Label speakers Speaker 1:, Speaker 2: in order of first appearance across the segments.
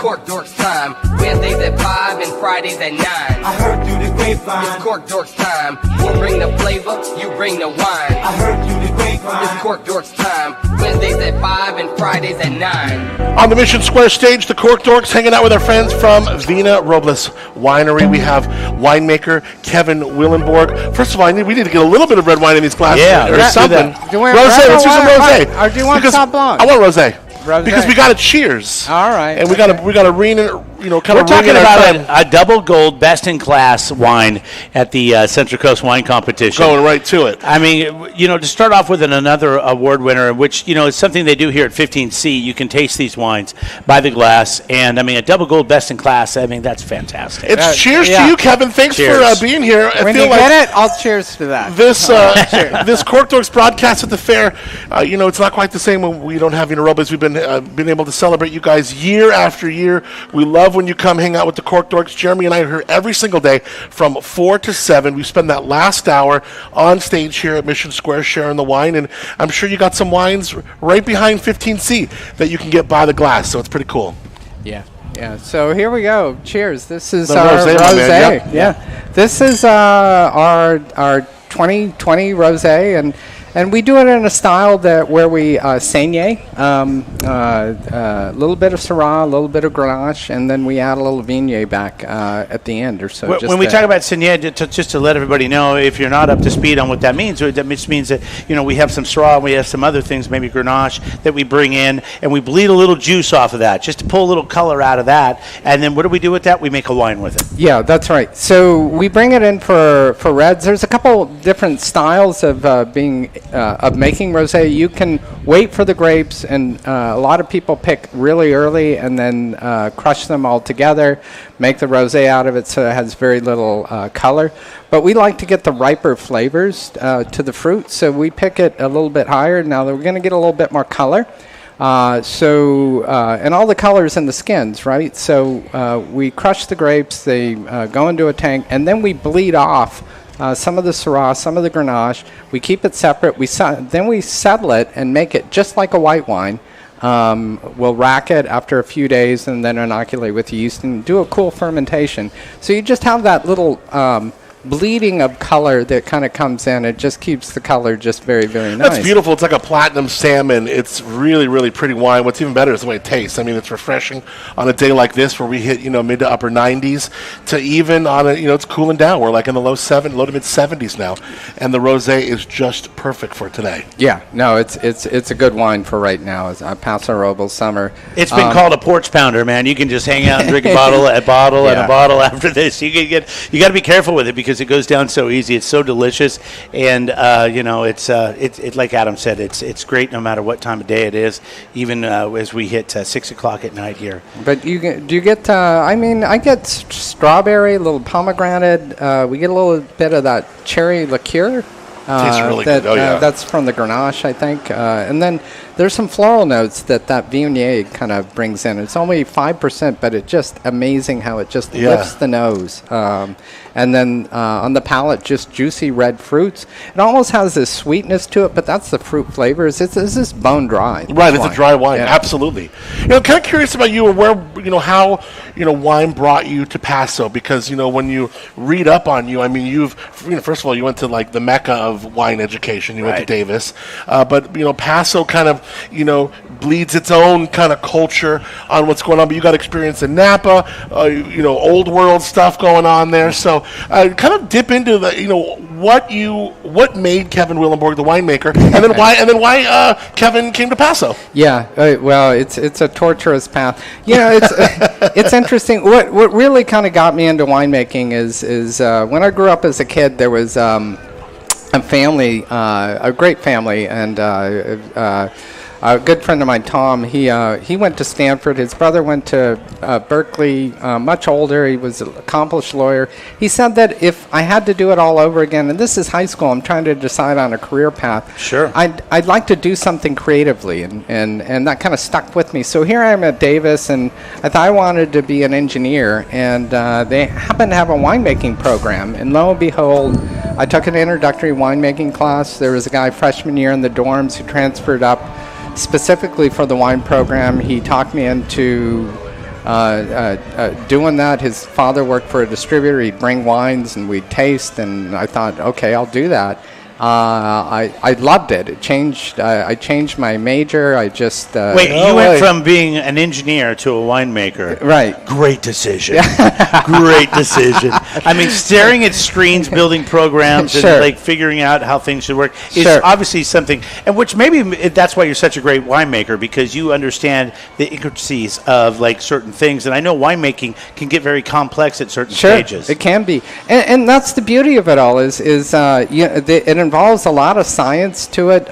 Speaker 1: Cork Dorks time. Wednesdays at 5 and Fridays at 9.
Speaker 2: I heard through the grapevine.
Speaker 1: It's Cork Dorks time. We'll bring the flavor, you bring the wine.
Speaker 2: I heard through the grapevine.
Speaker 1: It's Cork Dorks time. Wednesdays at 5 and Fridays at 9.
Speaker 3: On the Mission Square stage, the Cork Dorks hanging out with our friends from Vina, Robles Winery. We have winemaker Kevin Willenborg. First of all, we need to get a little bit of red wine in these glasses.
Speaker 4: Yeah,
Speaker 3: or something.
Speaker 4: Do
Speaker 3: Rosé, let's do some rosé.
Speaker 4: Or do you want Sauv Blanc?
Speaker 3: I want rosé.
Speaker 4: Rosé.
Speaker 3: Because we got to cheers.
Speaker 4: All right.
Speaker 3: And we got to rein it,
Speaker 4: We're talking about a double gold, best in class wine at the Central Coast Wine Competition.
Speaker 3: Going right to it.
Speaker 4: I mean, to start off with another award winner, which, is something they do here at 15C. You can taste these wines by the glass. And, a double gold, best in class, that's fantastic.
Speaker 3: It's cheers to you, Kevin. Thanks for being here.
Speaker 4: When you get it, I'll cheers to that.
Speaker 3: This Cork Dorks broadcast at the fair, it's not quite the same when we don't have Robles. We've been able to celebrate you guys year after year. We love when you come hang out with the Cork Dorks. Jeremy and I are here every single day from 4 to 7. We spend that last hour on stage here at Mission Square sharing the wine, and I'm sure you got some wines right behind 15C that you can get by the glass, so it's pretty cool.
Speaker 4: Yeah. So here we go. Cheers. This is
Speaker 3: the
Speaker 4: our
Speaker 3: rosé.
Speaker 4: Yep. Yeah. This is our 2020 rosé, and we do it in a style where we saignée, a little bit of Syrah, a little bit of Grenache, and then we add a little Viognier back at the end or so.
Speaker 5: When we talk about saignée, just to let everybody know, if you're not up to speed on what that means that we have some Syrah, and we have some other things, maybe Grenache, that we bring in, and we bleed a little juice off of that, just to pull a little color out of that. And then what do we do with that? We make a wine with it.
Speaker 4: Yeah, that's right. So we bring it in for reds. There's a couple different styles of making rosé. You can wait for the grapes, and a lot of people pick really early and then crush them all together, make the rosé out of it so it has very little color. But we like to get the riper flavors to the fruit, so we pick it a little bit higher. Now we're going to get a little bit more color. And all the colors in the skins, right? So we crush the grapes, they go into a tank, and then we bleed off some of the Syrah, some of the Grenache. We keep it separate. Then we settle it and make it just like a white wine. We'll rack it after a few days and then inoculate with yeast and do a cool fermentation. So you just have that little bleeding of color that kind of comes in. It just keeps the color just very, very nice.
Speaker 3: That's beautiful. It's like a platinum salmon. It's really, really pretty wine. What's even better is the way it tastes. It's refreshing on a day like this where we hit, mid to upper 90s to even on it's cooling down. We're like in the low to mid 70s now. And the rosé is just perfect for today.
Speaker 4: Yeah, no, it's a good wine for right now. It's Paso Robles summer.
Speaker 5: It's been called a porch pounder, man. You can just hang out and drink a bottle and a bottle after this. You got to be careful with it because it goes down so easy. It's so delicious, and it's like Adam said. It's great no matter what time of day it is, even as we hit 6 o'clock at night here.
Speaker 4: But do you get? I get strawberry, a little pomegranate. We get a little bit of that cherry liqueur.
Speaker 3: Tastes really good. Oh yeah,
Speaker 4: that's from the Grenache, I think. And then there's some floral notes that Viognier kind of brings in. It's only 5%, but it's just amazing how it just lifts the nose. And then on the palate, just juicy red fruits. It almost has this sweetness to it, but that's the fruit flavors. It's just bone dry.
Speaker 3: Right, it's a dry wine. Yeah. Absolutely. Kind of curious about you, where how wine brought you to Paso, because when you read up on you, you've first of all you went to like the mecca of wine education. You went to Davis, but Paso kind of bleeds its own kind of culture on what's going on. But you got experience in Napa, old world stuff going on there. So kind of dip into the what made Kevin Willenborg the winemaker, and then why Kevin came to Paso.
Speaker 4: Yeah, well, it's a torturous path. It's interesting. What really kind of got me into winemaking is when I grew up as a kid, there was a family, a great family, and a good friend of mine, Tom, he went to Stanford. His brother went to Berkeley, much older. He was an accomplished lawyer. He said that if I had to do it all over again, and this is high school, I'm trying to decide on a career path.
Speaker 5: Sure.
Speaker 4: I'd like to do something creatively, and that kind of stuck with me. So here I am at Davis, and I thought I wanted to be an engineer, and they happen to have a winemaking program. And lo and behold, I took an introductory winemaking class. There was a guy freshman year in the dorms who transferred up specifically for the wine program. He talked me into doing that. His father worked for a distributor. He'd bring wines and we'd taste, and I thought, okay, I'll do that. I loved it. I changed my major. I just
Speaker 5: wait. You went from being an engineer to a winemaker.
Speaker 4: Right.
Speaker 5: Great decision. Great decision. I mean, staring at screens, building programs, and like figuring out how things should work is obviously something. And which maybe that's why you're such a great winemaker, because you understand the intricacies of like certain things. And I know winemaking can get very complex at certain stages.
Speaker 4: It can be, and that's the beauty of it all. It involves a lot of science to it.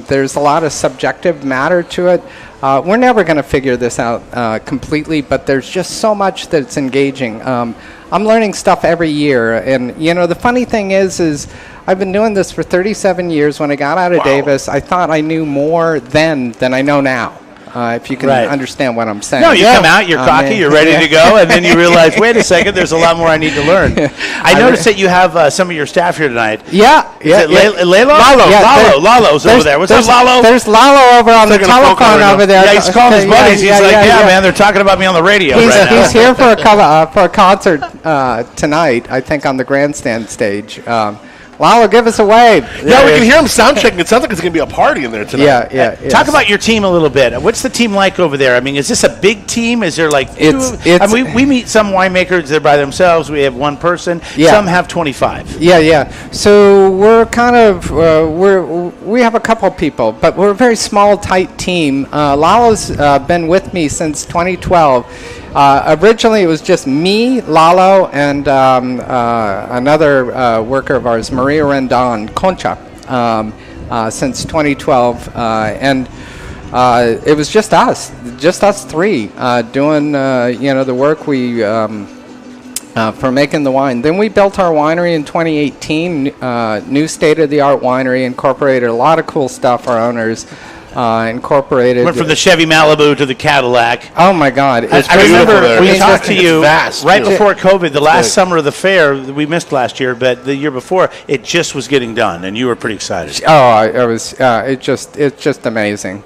Speaker 4: There's a lot of subjective matter to it. We're never going to figure this out completely, but there's just so much that's engaging. I'm learning stuff every year, and the funny thing is I've been doing this for 37 years. When I got out of Davis, I thought I knew more then than I know now. If you can understand what I'm saying.
Speaker 5: No, you come out, you're cocky, you're ready to go, and then you realize, wait a second, there's a lot more I need to learn. I noticed that you have some of your staff here tonight.
Speaker 4: Yeah.
Speaker 5: Lalo's over there. What's up, Lalo?
Speaker 4: There's Lalo over on the telephone over there.
Speaker 5: Yeah, he's calling his buddies. He's like, man, they're talking about me on the radio right now.
Speaker 4: He's here for a concert tonight, I think, on the grandstand stage. Lalo, give us a wave.
Speaker 3: Yeah, we can hear him sound checking. It sounds like it's going to be a party in there tonight.
Speaker 4: Yeah.
Speaker 5: Talk about your team a little bit. What's the team like over there? I mean, is this a big team? Is there like we meet some winemakers, they're by themselves. We have one person. Yeah. Some have 25.
Speaker 4: Yeah. So we're kind of we have a couple people, but we're a very small, tight team. Lalo's been with me since 2012. Originally, it was just me, Lalo, and another worker of ours, Maria Rendon, Concha, since 2012. And it was just us three, doing the work we for making the wine. Then we built our winery in 2018, new state-of-the-art winery, incorporated a lot of cool stuff. Our owners incorporated.
Speaker 5: Went from the Chevy Malibu to the Cadillac.
Speaker 4: Oh my God!
Speaker 5: I remember we talked to you right before COVID, the last summer of the fair. We missed last year, but the year before, it just was getting done, and you were pretty excited.
Speaker 4: Oh, it was. It's just amazing.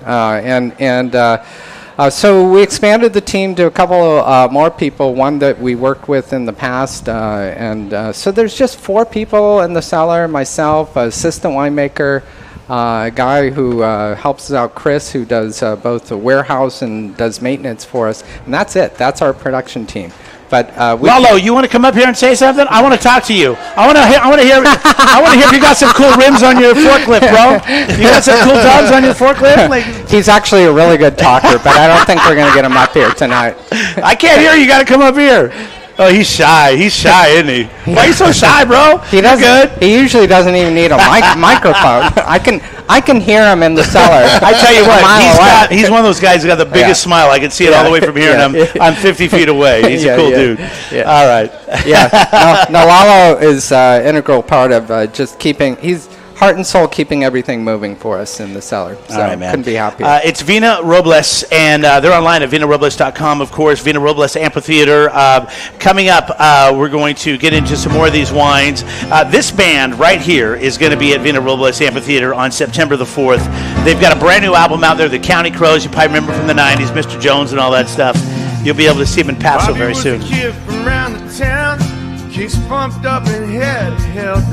Speaker 4: So we expanded the team to a couple more people. One that we worked with in the past, so there's just 4 people in the cellar. Myself, assistant winemaker. A guy who helps us out, Chris, who does both the warehouse and does maintenance for us, and that's it. That's our production team. But
Speaker 5: Lalo, you want to come up here and say something? I want to talk to you. I want to hear if you got some cool rims on your forklift, bro. You got some cool tubs on your forklift?
Speaker 4: He's actually a really good talker, but I don't think we're going to get him up here tonight.
Speaker 5: I can't hear you. You got to come up here. Oh, he's shy. He's shy, isn't he? Why are you so shy, bro?
Speaker 4: He usually doesn't even need a microphone. I can hear him in the cellar.
Speaker 5: I tell you what, he's one of those guys who got the biggest smile. I can see it all the way from here, and I'm 50 feet away. He's a cool dude. Yeah. All right.
Speaker 4: No, Lalo is integral part of just keeping. He's heart and soul keeping everything moving for us in the cellar. So
Speaker 5: all right, man.
Speaker 4: Couldn't be happier.
Speaker 5: It's Vina Robles, and they're online at vinarobles.com, of course. Vina Robles Amphitheater. Coming up, we're going to get into some more of these wines. This band right here is going to be at Vina Robles Amphitheater on September the 4th. They've got a brand new album out there, The County Crows. You probably remember from the 90s, Mr. Jones and all that stuff. You'll be able to see them in Paso very soon.
Speaker 2: Bobby was a kid from around the town, kicks pumped up and head held down.